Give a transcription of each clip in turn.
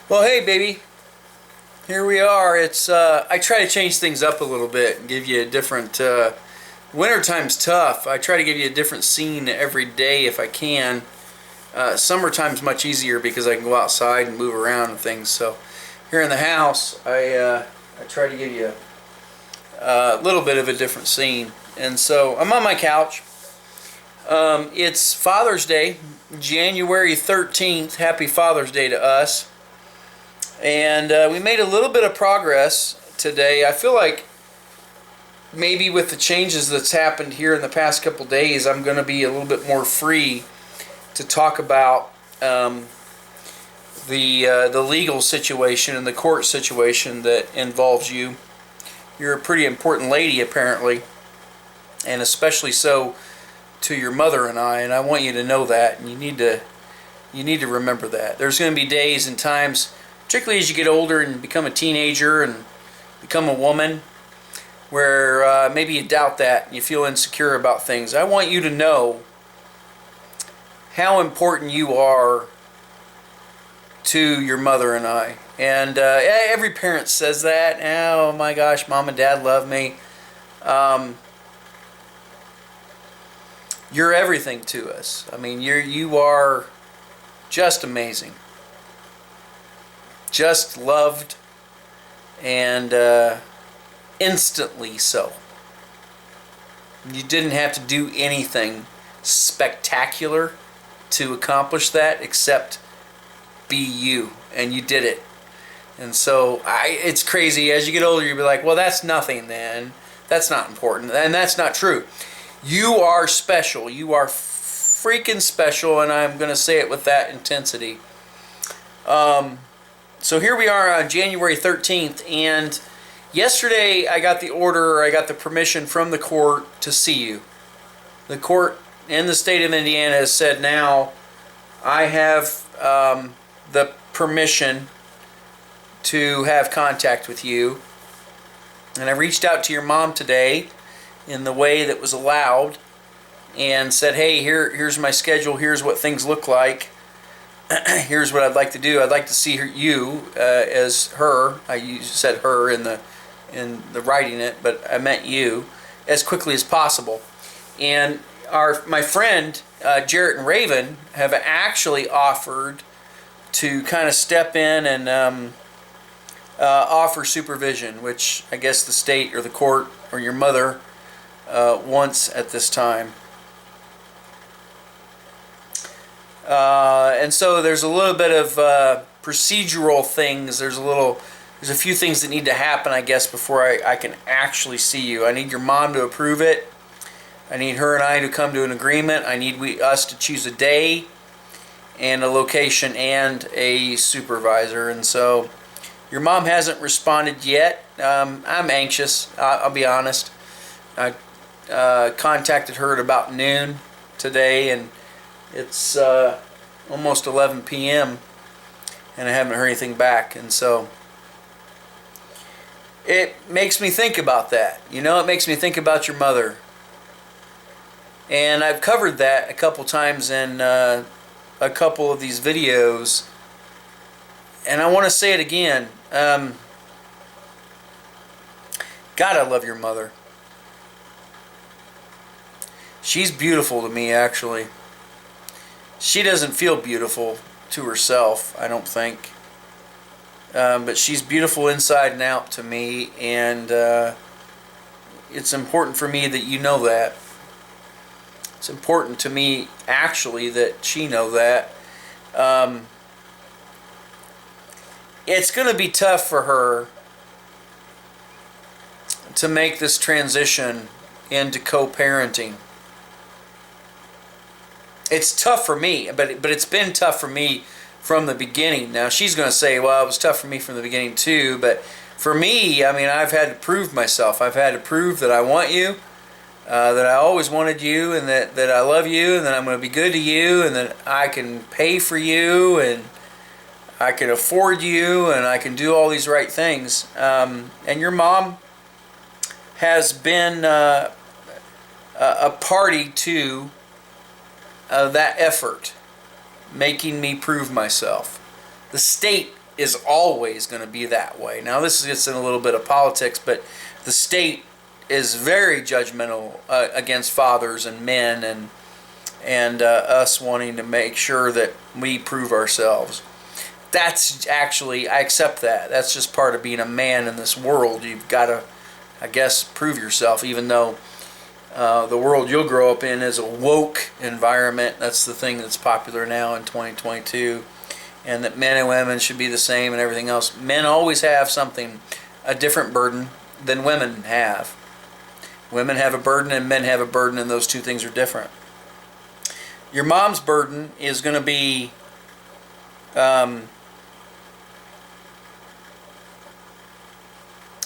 Well, hey, baby. Here we are. I try to change things up a little bit and give you a different. Wintertime's tough. I try to give you a different scene every day if I can. Summertime's much easier because I can go outside and move around and things. So here in the house, I try to give you a little bit of a different scene. And so I'm on my couch. It's Father's Day, January 13th. Happy Father's Day to us. And we made a little bit of progress today. I feel like maybe with the changes that's happened here in the past couple days, I'm going to be a little bit more free to talk about the legal situation and the court situation that involves you. You're a pretty important lady, apparently, and especially so to your mother and I want you to know that, and you need to remember that. There's going to be days and times, particularly as you get older and become a teenager and become a woman, where maybe you doubt that and you feel insecure about things. I want you to know how important you are to your mother and I. And every parent says that. Oh my gosh, mom and dad love me. You're everything to us. I mean, you are just amazing. Just loved, and instantly so. You didn't have to do anything spectacular to accomplish that except be you, and you did it. And so it's crazy. As you get older, you'll be like, well, that's nothing then. That's not important. And that's not true. You are special. You are freaking special, and I'm going to say it with that intensity. So here we are on January 13th, and yesterday I got the permission from the court to see you. The court in the state of Indiana has said now I have the permission to have contact with you. And I reached out to your mom today in the way that was allowed and said, hey, here's my schedule, here's what things look like. Here's what I'd like to do. I'd like to see you as her. I said her in the writing it, but I meant you, as quickly as possible. And my friend Jarrett and Raven have actually offered to kind of step in and offer supervision, which I guess the state or the court or your mother wants at this time. And so there's a little bit of procedural things. There's a few things that need to happen, I guess, before I can actually see you. I need your mom to approve it. I need her and I to come to an agreement. I need us to choose a day and a location and a supervisor. And so your mom hasn't responded yet. I'm anxious, I'll be honest. I contacted her at about noon today, and it's almost 11 p.m. and I haven't heard anything back. And so it makes me think about that. You know, it makes me think about your mother. And I've covered that a couple times in a couple of these videos. And I want to say it again. God, I love your mother. She's beautiful to me, actually. She doesn't feel beautiful to herself, I don't think. But she's beautiful inside and out to me, and it's important for me that you know that. It's important to me, actually, that she know that. It's going to be tough for her to make this transition into co-parenting. It's tough for me, but it's been tough for me from the beginning. Now, she's going to say, well, it was tough for me from the beginning too, but for me, I mean, I've had to prove myself. I've had to prove that I want you, that I always wanted you, and that I love you, and that I'm going to be good to you, and that I can pay for you, and I can afford you, and I can do all these right things. And your mom has been a party to that effort, making me prove myself. The state is always going to be that way. Now this gets in a little bit of politics, but the state is very judgmental against fathers and men, and us wanting to make sure that we prove ourselves. That's actually, I accept that. That's just part of being a man in this world. You've got to, I guess, prove yourself, even though the world you'll grow up in is a woke environment. That's the thing that's popular now in 2022. And that men and women should be the same and everything else. Men always have something, a different burden than women have. Women have a burden and men have a burden, and those two things are different. Your mom's burden is going to be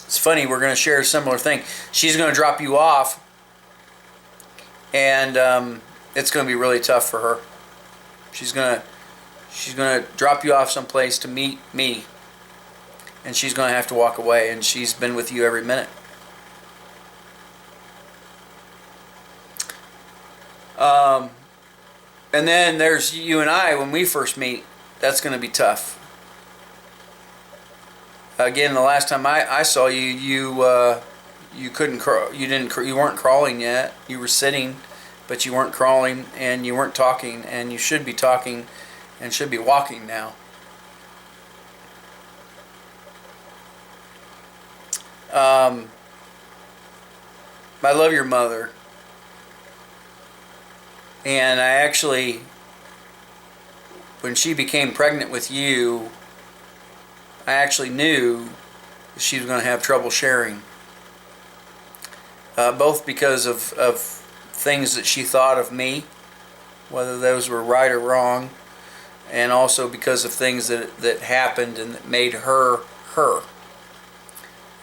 it's funny, we're going to share a similar thing. She's going to drop you off, and it's going to be really tough for her. She's going to drop you off someplace to meet me, and she's going to have to walk away, and she's been with you every minute. And then there's you and I when we first meet. That's going to be tough. Again, the last time I saw you, you couldn't crawl. You weren't crawling yet. You were sitting, but you weren't crawling, and you weren't talking, and you should be talking, and should be walking now. I love your mother. And I actually, when she became pregnant with you, I actually knew she was going to have trouble sharing. Both because of things that she thought of me, whether those were right or wrong, and also because of things that happened and that made her her.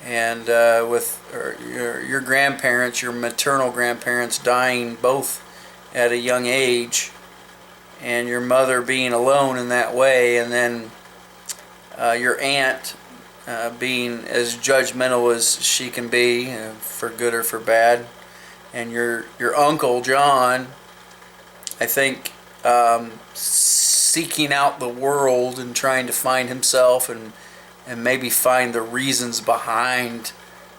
And with your grandparents, your maternal grandparents dying both at a young age, and your mother being alone in that way, and then your aunt being as judgmental as she can be, for good or for bad, and your uncle John, I think, seeking out the world and trying to find himself and maybe find the reasons behind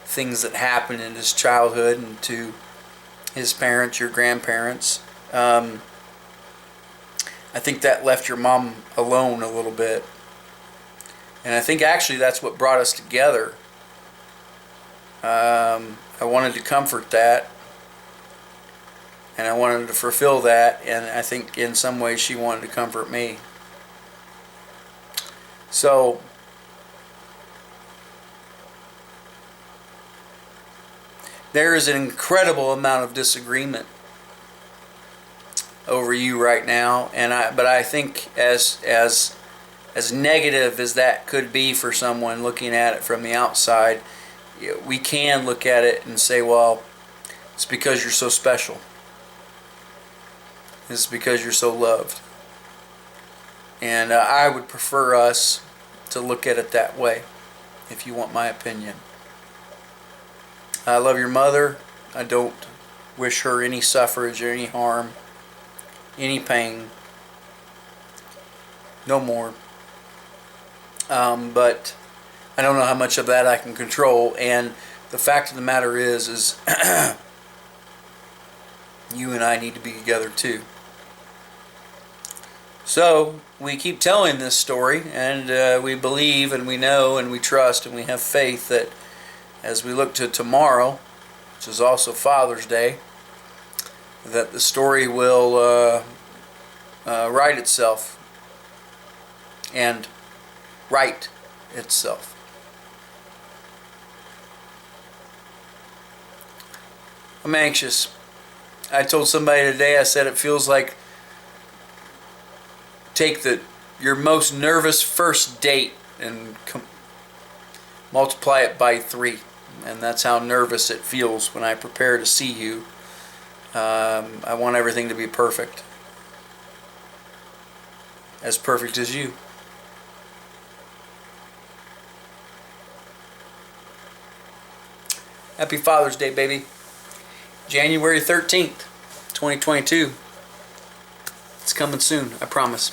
things that happened in his childhood and to his parents, your grandparents. I think that left your mom alone a little bit. And I think actually that's what brought us together. I wanted to comfort that. And I wanted to fulfill that. And I think in some ways she wanted to comfort me. So there is an incredible amount of disagreement over you right now, but I think as negative as that could be for someone looking at it from the outside, we can look at it and say, well, it's because you're so special. It's because you're so loved. And I would prefer us to look at it that way, if you want my opinion. I love your mother. I don't wish her any suffrage or any harm, any pain. No more. But I don't know how much of that I can control. And the fact of the matter is you and I need to be together too. So we keep telling this story, and we believe and we know and we trust and we have faith that as we look to tomorrow, which is also Father's Day, that the story will right itself and right itself. I'm anxious. I told somebody today, I said it feels like take your most nervous first date and multiply it by 3. And that's how nervous it feels when I prepare to see you. I want everything to be perfect. As perfect as you. Happy Father's Day, baby. January 13th, 2022. It's coming soon, I promise.